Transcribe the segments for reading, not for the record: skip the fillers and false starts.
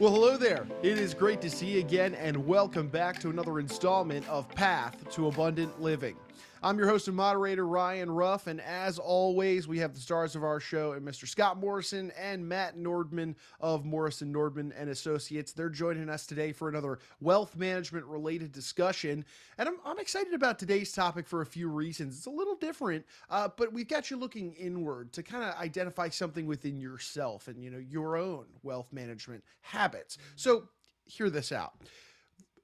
Well, hello there. It is great to see you again, and welcome back to another installment of Path to Abundant Living. I'm your host and moderator, Ryan Ruff, and as always, we have the stars of our show, Mr. Scott Morrison and Matt Nordman of Morrison, Nordman and Associates. They're joining us today for another wealth management related discussion, and I'm excited about today's topic for a few reasons. It's a little different, but we've got you looking inward to kind of identify something within yourself and your own wealth management habits. So hear this out.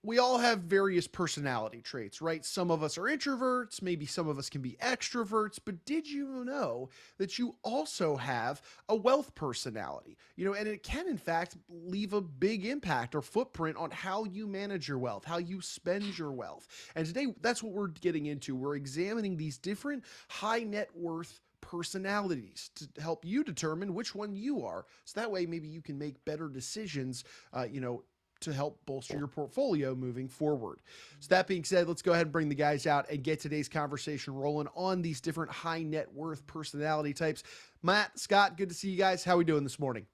We all have various personality traits, right? Some of us are introverts, maybe some of us can be extroverts, but did you know that you also have a wealth personality? And it can in fact leave a big impact or footprint on how you manage your wealth, how you spend your wealth. And today that's what we're getting into. We're examining these different high net worth personalities to help you determine which one you are. So that way maybe you can make better decisions, to help bolster your portfolio moving forward. So that being said, let's go ahead and bring the guys out and get today's conversation rolling on these different high net worth personality types. Matt, Scott, good to see you guys. How are we doing this morning?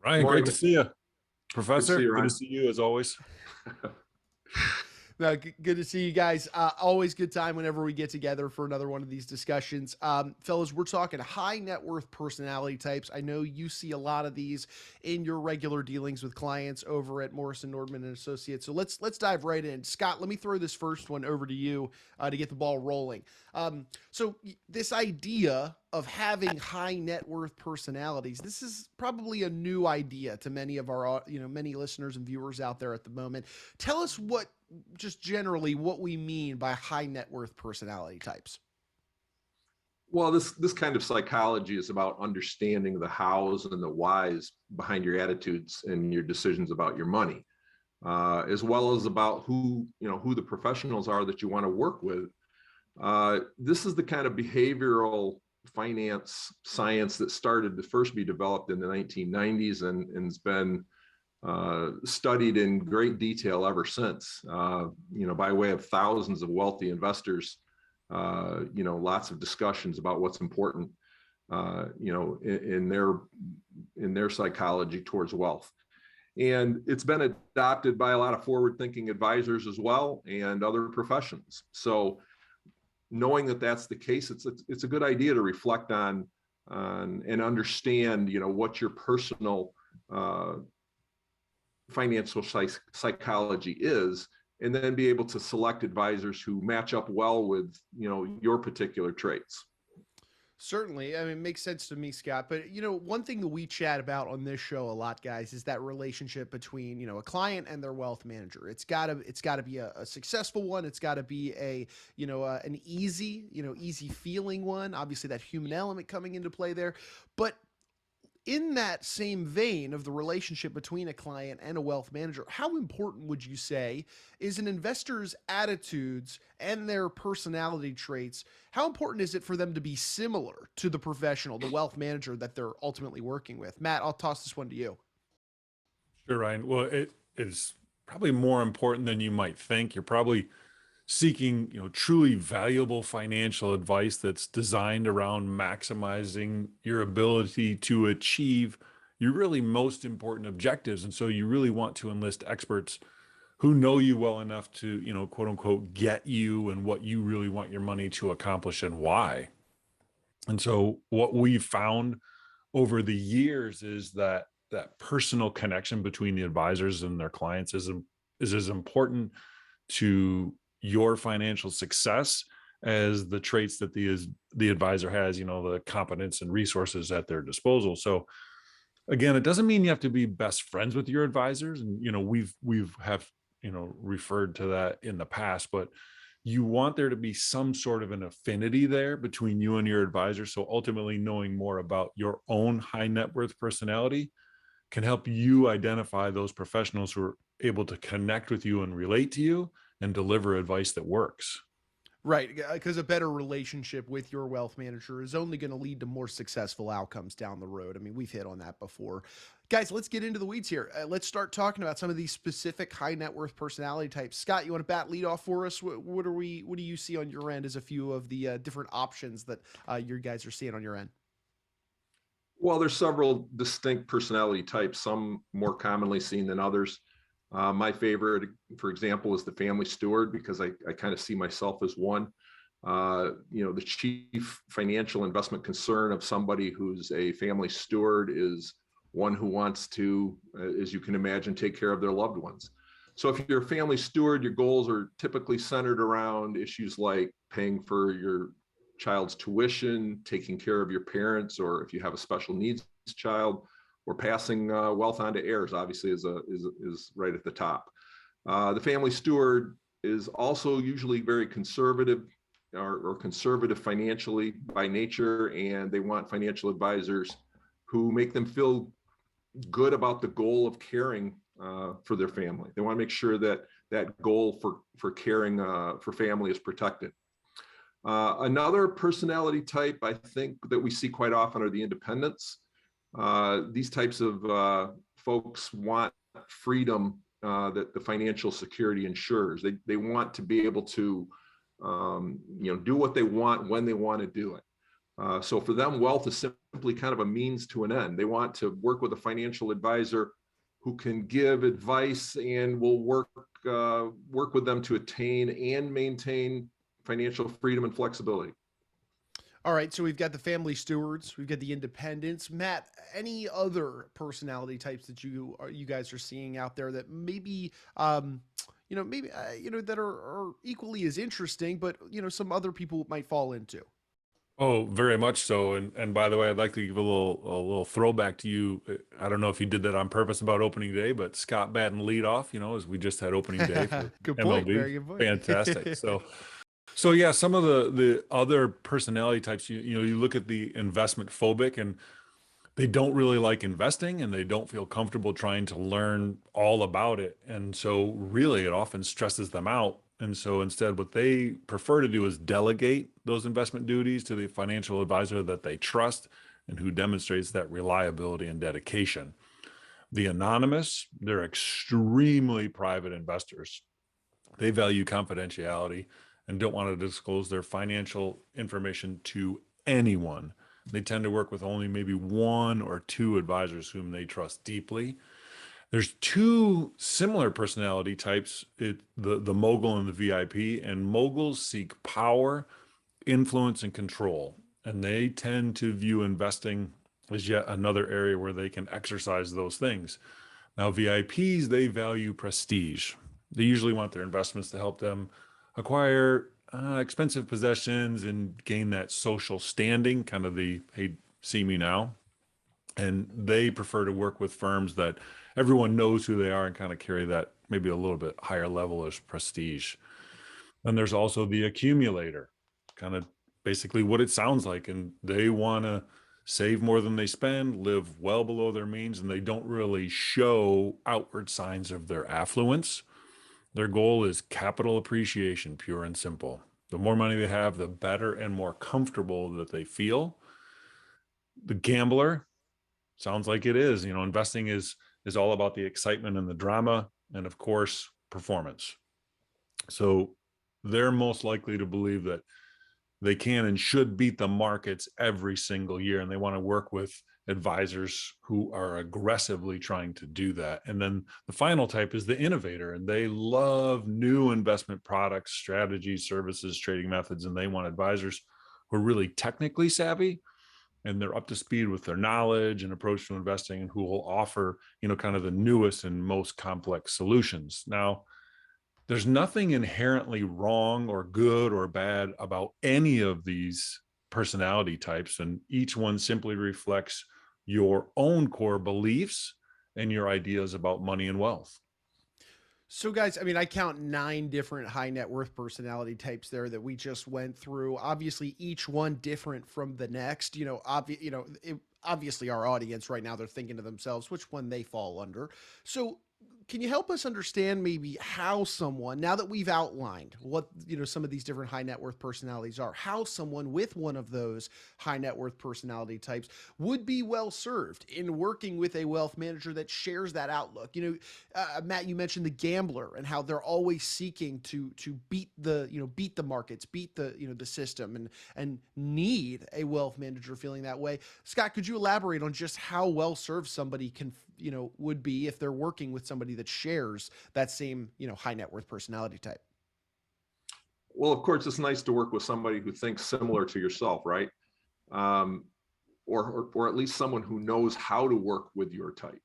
Ryan, great to see you. Professor, good to see you as always. No, good to see you guys. Always good time whenever we get together for another one of these discussions. Fellas, we're talking high net worth personality types. I know you see a lot of these in your regular dealings with clients over at Morrison, Nordman and Associates. So let's dive right in. Scott, let me throw this first one over to you to get the ball rolling. So this idea of having high net worth personalities, this is probably a new idea to many of our, many listeners and viewers out there at the moment. Tell us just generally what we mean by high net worth personality types. Well, this kind of psychology is about understanding the hows and the whys behind your attitudes and your decisions about your money, as well as about who the professionals are that you want to work with. This is the kind of behavioral finance science that started to first be developed in the 1990s and has been studied in great detail ever since, by way of thousands of wealthy investors, lots of discussions about what's important, in their psychology towards wealth. And it's been adopted by a lot of forward-thinking advisors as well and other professions. So knowing that that's the case, it's a good idea to reflect on and understand, what your personal financial psychology is, and then be able to select advisors who match up well with, your particular traits. Certainly. I mean, it makes sense to me, Scott. But, one thing that we chat about on this show a lot, guys, is that relationship between, a client and their wealth manager. It's gotta be a successful one. It's gotta be an easy feeling one. Obviously that human element coming into play there. But in that same vein of the relationship between a client and a wealth manager, how important would you say is an investor's attitudes and their personality traits? How important is it for them to be similar to the professional, the wealth manager that they're ultimately working with? Matt, I'll toss this one to you. Sure, Ryan. Well, it is probably more important than you might think. You're probably seeking, truly valuable financial advice that's designed around maximizing your ability to achieve your really most important objectives. And so you really want to enlist experts who know you well enough to, quote unquote, get you and what you really want your money to accomplish and why. And so what we've found over the years is that personal connection between the advisors and their clients is as important to your financial success as the traits that the advisor has, the competence and resources at their disposal. So again, it doesn't mean you have to be best friends with your advisors. And, we've referred to that in the past, but you want there to be some sort of an affinity there between you and your advisor. So ultimately knowing more about your own high net worth personality can help you identify those professionals who are able to connect with you and relate to you and deliver advice that works. Right, because a better relationship with your wealth manager is only going to lead to more successful outcomes down the road. I mean, we've hit on that before. Guys, let's get into the weeds here. Let's start talking about some of these specific high net worth personality types. Scott, you want to lead off for us? What do you see on your end as a few of the different options that you guys are seeing on your end? Well, there's several distinct personality types, some more commonly seen than others. My favorite, for example, is the family steward, because I kind of see myself as one. The chief financial investment concern of somebody who's a family steward is one who wants to, as you can imagine, take care of their loved ones. So if you're a family steward, your goals are typically centered around issues like paying for your child's tuition, taking care of your parents, or if you have a special needs child, or passing wealth on to heirs, obviously is right at the top. The family steward is also usually very conservative, or conservative financially by nature, and they want financial advisors who make them feel good about the goal of caring for their family. They want to make sure that that goal for caring for family is protected. Another personality type I think that we see quite often are the independents. These types of folks want freedom that the financial security ensures. They want to be able to do what they want when they want to do it. So for them, wealth is simply kind of a means to an end. They want to work with a financial advisor who can give advice and will work with them to attain and maintain financial freedom and flexibility. All right, so we've got the family stewards, we've got the independents. Matt, any other personality types that you guys are seeing out there that maybe that are equally as interesting, but some other people might fall into? Oh, very much so. And by the way, I'd like to give a little throwback to you. I don't know if you did that on purpose about opening day, but Scott Batten leadoff, as we just had opening day for Good point. MLB. Very good point. Fantastic. So yeah, some of the other personality types, you look at the investment phobic, and they don't really like investing, and they don't feel comfortable trying to learn all about it. And so really it often stresses them out. And so instead, what they prefer to do is delegate those investment duties to the financial advisor that they trust and who demonstrates that reliability and dedication. The anonymous, they're extremely private investors. They value confidentiality and don't want to disclose their financial information to anyone. They tend to work with only maybe one or two advisors whom they trust deeply. There's two similar personality types, the mogul and the VIP, and moguls seek power, influence, and control. And they tend to view investing as yet another area where they can exercise those things. Now, VIPs, they value prestige. They usually want their investments to help them acquire expensive possessions and gain that social standing, kind of the, hey, see me now. And they prefer to work with firms that everyone knows who they are and kind of carry that maybe a little bit higher level of prestige. And there's also the accumulator, kind of basically what it sounds like. And they want to save more than they spend, live well below their means, and they don't really show outward signs of their affluence. Their goal is capital appreciation, pure and simple. The more money they have, the better and more comfortable that they feel. The gambler, sounds like it is. Investing is all about the excitement and the drama, and of course, performance. So they're most likely to believe that they can and should beat the markets every single year, and they want to work with advisors who are aggressively trying to do that. And then the final type is the innovator, and they love new investment products, strategies, services, trading methods, and they want advisors who are really technically savvy and they're up to speed with their knowledge and approach to investing, and who will offer, kind of the newest and most complex solutions. Now, there's nothing inherently wrong or good or bad about any of these personality types, and each one simply reflects your own core beliefs and your ideas about money and wealth. So, guys, I mean, I count 9 different high net worth personality types there that we just went through. Obviously, each one different from the next. Obviously, our audience right now, they're thinking to themselves which one they fall under. So, can you help us understand maybe how someone, now that we've outlined what, some of these different high net worth personalities are, how someone with one of those high net worth personality types would be well served in working with a wealth manager that shares that outlook? Matt, you mentioned the gambler and how they're always seeking to beat the markets, beat the system, and need a wealth manager feeling that way. Scott, could you elaborate on just how well served somebody would be if they're working with somebody that shares that same, high net worth personality type? Well, of course, it's nice to work with somebody who thinks similar to yourself, right? Or at least someone who knows how to work with your type.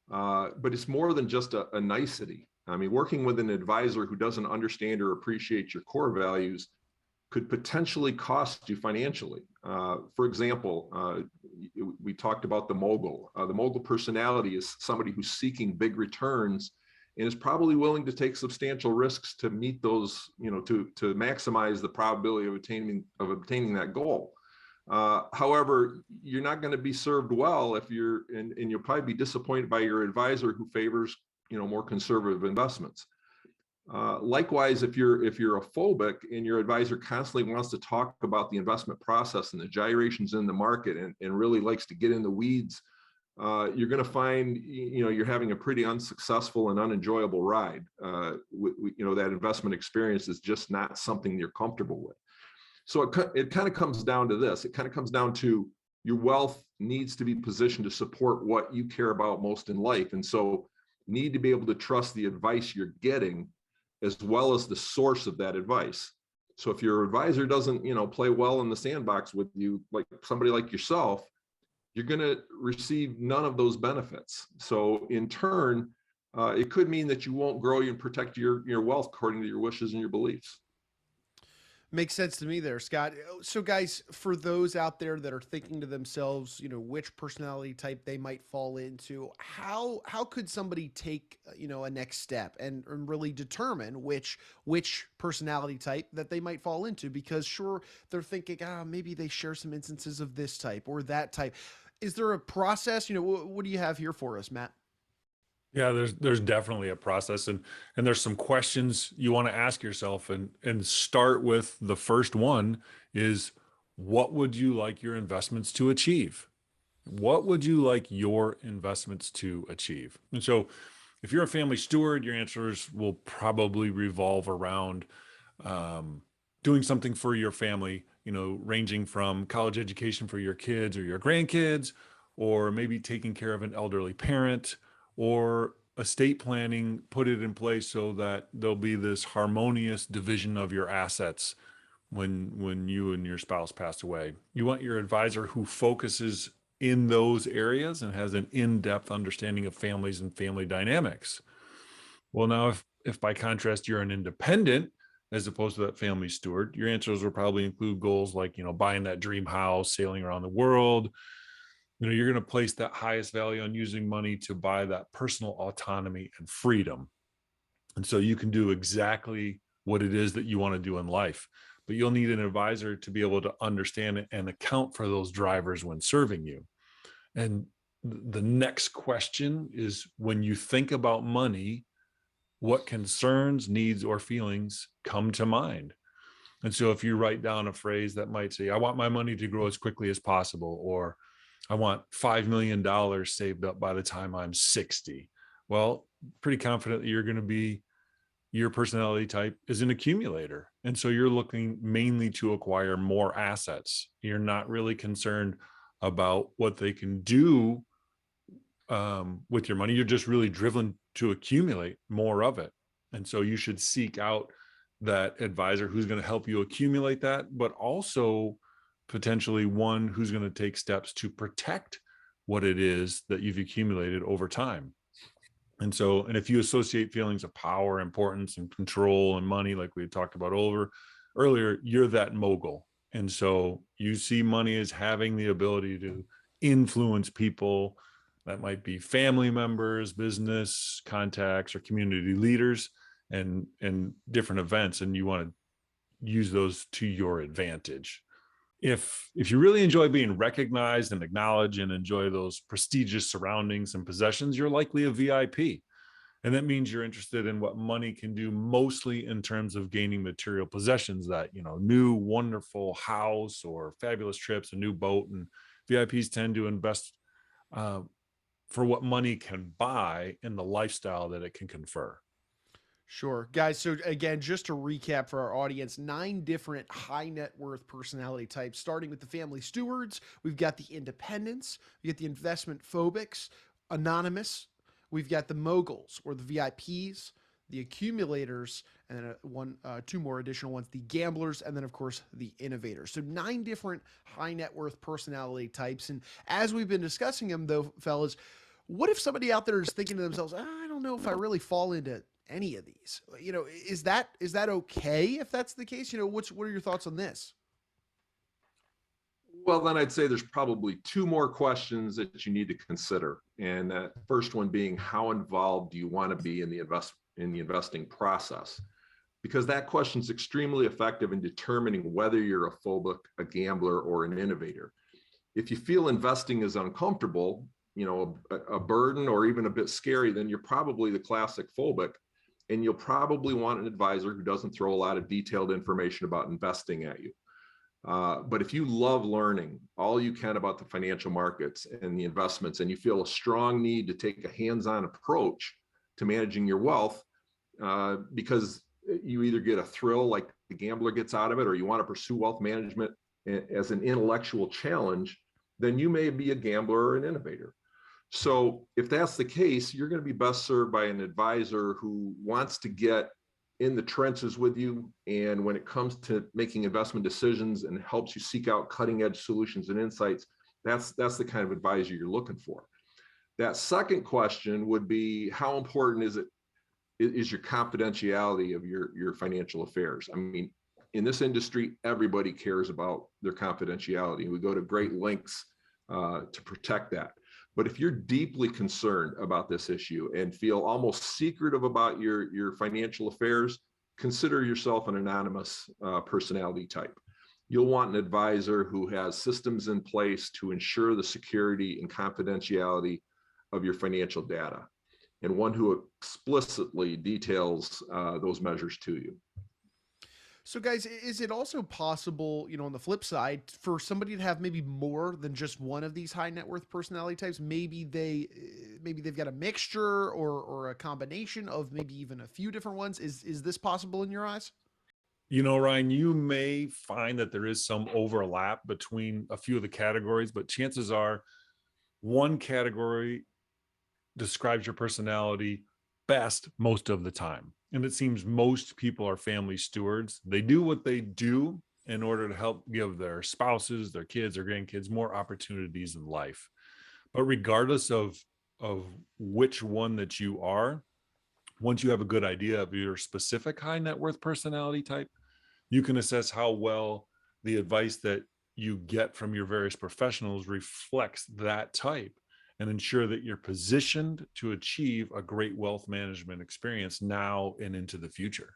But it's more than just a nicety. I mean, working with an advisor who doesn't understand or appreciate your core values could potentially cost you financially. For example, we talked about the mogul. The mogul personality is somebody who's seeking big returns and is probably willing to take substantial risks to meet those, to maximize the probability of obtaining that goal. However, you're not going to be served well if and you'll probably be disappointed by your advisor who favors, more conservative investments. Likewise, if you're a phobic and your advisor constantly wants to talk about the investment process and the gyrations in the market and really likes to get in the weeds, you're going to find, you're having a pretty unsuccessful and unenjoyable ride. That investment experience is just not something you're comfortable with. So it kind of comes down to this. It kind of comes down to your wealth needs to be positioned to support what you care about most in life. And so you need to be able to trust the advice you're getting as well as the source of that advice. So if your advisor doesn't, play well in the sandbox with you, like somebody like yourself, you're going to receive none of those benefits. So in turn, it could mean that you won't grow and protect your wealth according to your wishes and your beliefs. Makes sense to me there, Scott. So guys, for those out there that are thinking to themselves, which personality type they might fall into, how could somebody take, a next step and really determine which personality type that they might fall into? Because sure, they're thinking, maybe they share some instances of this type or that type. Is there a process? What do you have here for us, Matt? Yeah, there's definitely a process, and there's some questions you want to ask yourself, and start with the first one is, what would you like your investments to achieve? What would you like your investments to achieve? And so if you're a family steward, your answers will probably revolve around doing something for your family, ranging from college education for your kids or your grandkids, or maybe taking care of an elderly parent, or estate planning, put it in place so that there'll be this harmonious division of your assets when you and your spouse pass away. You want your advisor who focuses in those areas and has an in-depth understanding of families and family dynamics. Well, now, if by contrast, you're an independent, as opposed to that family steward, your answers will probably include goals like, buying that dream house, sailing around the world. You're going to place that highest value on using money to buy that personal autonomy and freedom. And so you can do exactly what it is that you want to do in life, but you'll need an advisor to be able to understand it and account for those drivers when serving you. And the next question is, when you think about money, what concerns, needs, or feelings come to mind? And so if you write down a phrase that might say, I want my money to grow as quickly as possible, or I want $5 million saved up by the time I'm 60. Well, pretty confident that your personality type is an accumulator. And so you're looking mainly to acquire more assets. You're not really concerned about what they can do with your money. You're just really driven to accumulate more of it. And so you should seek out that advisor who's going to help you accumulate that, but also potentially one who's going to take steps to protect what it is that you've accumulated over time. And if you associate feelings of power, importance, and control and money, like we had talked about earlier, you're that mogul. And so you see money as having the ability to influence people. That might be family members, business contacts, or community leaders, and different events. And you want to use those to your advantage. If you really enjoy being recognized and acknowledged and enjoy those prestigious surroundings and possessions, you're likely a VIP. And that means you're interested in what money can do, mostly in terms of gaining material possessions, that, new wonderful house or fabulous trips, a new boat. And VIPs tend to invest uh, for what money can buy and the lifestyle that it can confer. Sure. Guys, so again, just to recap for our audience, 9 different high net worth personality types, starting with the family stewards. We've got the independents, we got the investment phobics, anonymous, we've got the moguls or the VIPs, the accumulators, and then two more additional ones, the gamblers, and then of course the innovators. So 9 different high net worth personality types. And as we've been discussing them though, fellas, what if somebody out there is thinking to themselves, I don't know if I really fall into any of these? Is that okay if that's the case? What are your thoughts on this? Well, then I'd say there's probably 2 more questions that you need to consider. And that first one being, how involved do you want to be in the investing process? Because that question is extremely effective in determining whether you're a phobic, a gambler, or an innovator. If you feel investing is uncomfortable, a burden, or even a bit scary, then you're probably the classic phobic, and you'll probably want an advisor who doesn't throw a lot of detailed information about investing at you. But if you love learning all you can about the financial markets and the investments, and you feel a strong need to take a hands-on approach to managing your wealth, because you either get a thrill like the gambler gets out of it, or you want to pursue wealth management as an intellectual challenge, then you may be a gambler or an innovator. So if that's the case, you're going to be best served by an advisor who wants to get in the trenches with you, and when it comes to making investment decisions, and helps you seek out cutting edge solutions and insights, that's the kind of advisor you're looking for. That second question would be, how important is your confidentiality of your financial affairs? I mean, in this industry, everybody cares about their confidentiality. We go to great lengths to protect that. But if you're deeply concerned about this issue and feel almost secretive about your financial affairs, consider yourself an anonymous personality type. You'll want an advisor who has systems in place to ensure the security and confidentiality of your financial data, and one who explicitly details those measures to you. So guys, is it also possible, on the flip side, for somebody to have maybe more than just one of these high net worth personality types? Maybe they've got a mixture or a combination of maybe even a few different ones. Is this possible in your eyes? Ryan, you may find that there is some overlap between a few of the categories, but chances are one category describes your personality best most of the time. And it seems most people are family stewards. They do what they do in order to help give their spouses, their kids, or grandkids more opportunities in life. But regardless of which one that you are, once you have a good idea of your specific high net worth personality type, you can assess how well the advice that you get from your various professionals reflects that type, and ensure that you're positioned to achieve a great wealth management experience now and into the future.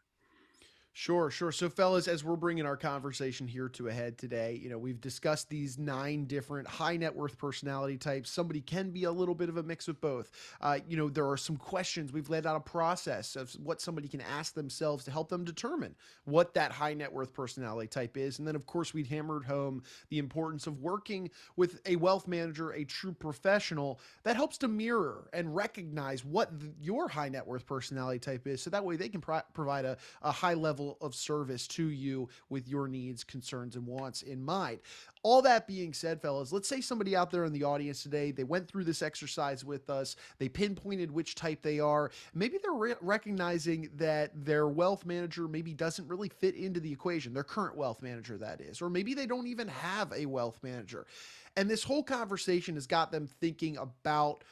Sure. So, fellas, as we're bringing our conversation here to a head today, we've discussed these 9 different high net worth personality types. Somebody can be a little bit of a mix of both. There are some questions. We've laid out a process of what somebody can ask themselves to help them determine what that high net worth personality type is. And then, of course, we've hammered home the importance of working with a wealth manager, a true professional that helps to mirror and recognize what your high net worth personality type is. So that way they can provide a high level of service to you with your needs, concerns, and wants in mind. All that being said, fellas, let's say somebody out there in the audience today, they went through this exercise with us, they pinpointed which type they are. Maybe they're recognizing that their wealth manager maybe doesn't really fit into the equation, their current wealth manager, that is, or maybe they don't even have a wealth manager. And this whole conversation has got them thinking about,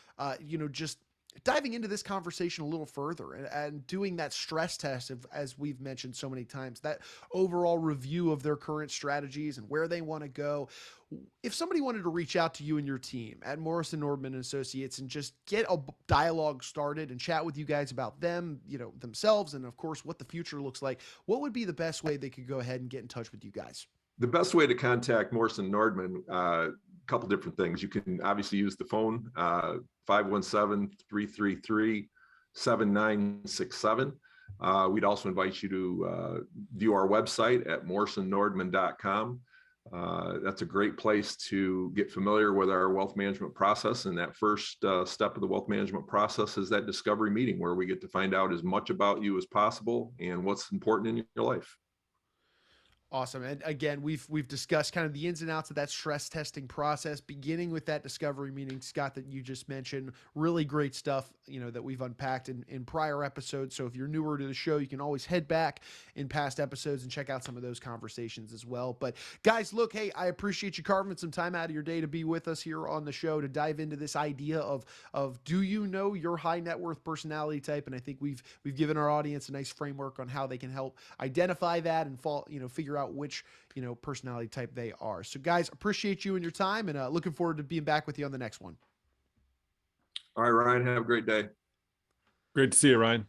just diving into this conversation a little further and doing that stress test as we've mentioned so many times, that overall review of their current strategies and where they want to go. If somebody wanted to reach out to you and your team at Morrison Nordman and Associates and just get a dialogue started and chat with you guys about them, themselves, and of course what the future looks like, what would be the best way they could go ahead and get in touch with you guys? The best way to contact Morrison Nordman, a couple different things. You can obviously use the phone, 517-333-7264. 7967. We'd also invite you to view our website at morrisonnordman.com. That's a great place to get familiar with our wealth management process. And that first step of the wealth management process is that discovery meeting where we get to find out as much about you as possible and what's important in your life. Awesome. And again, we've discussed kind of the ins and outs of that stress testing process, beginning with that discovery meeting, Scott, that you just mentioned. Really great stuff, that we've unpacked in prior episodes. So if you're newer to the show, you can always head back in past episodes and check out some of those conversations as well. But guys, look, hey, I appreciate you carving some time out of your day to be with us here on the show to dive into this idea of do you know your high net worth personality type? And I think we've given our audience a nice framework on how they can help identify that and figure out which personality type they are. So guys, appreciate you and your time, and looking forward to being back with you on the next one. All right, Ryan, have a great day. Great to see you, Ryan.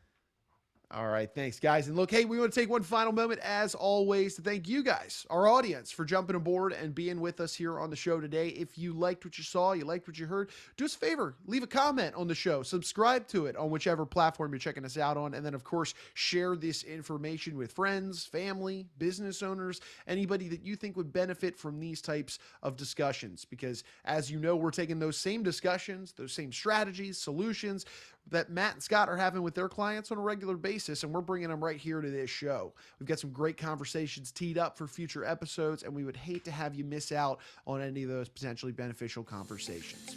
All right, thanks guys. And look, hey, we want to take one final moment as always to thank you guys, our audience, for jumping aboard and being with us here on the show today. If you liked what you saw, you liked what you heard, do us a favor, leave a comment on the show, subscribe to it on whichever platform you're checking us out on, and then of course, share this information with friends, family, business owners, anybody that you think would benefit from these types of discussions. Because as you know, we're taking those same discussions, those same strategies, solutions that Matt and Scott are having with their clients on a regular basis, and we're bringing them right here to this show. We've got some great conversations teed up for future episodes, and we would hate to have you miss out on any of those potentially beneficial conversations.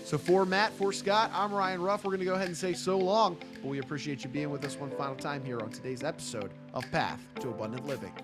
So for Matt, for Scott, I'm Ryan Ruff. We're going to go ahead and say so long, but we appreciate you being with us one final time here on today's episode of Path to Abundant Living.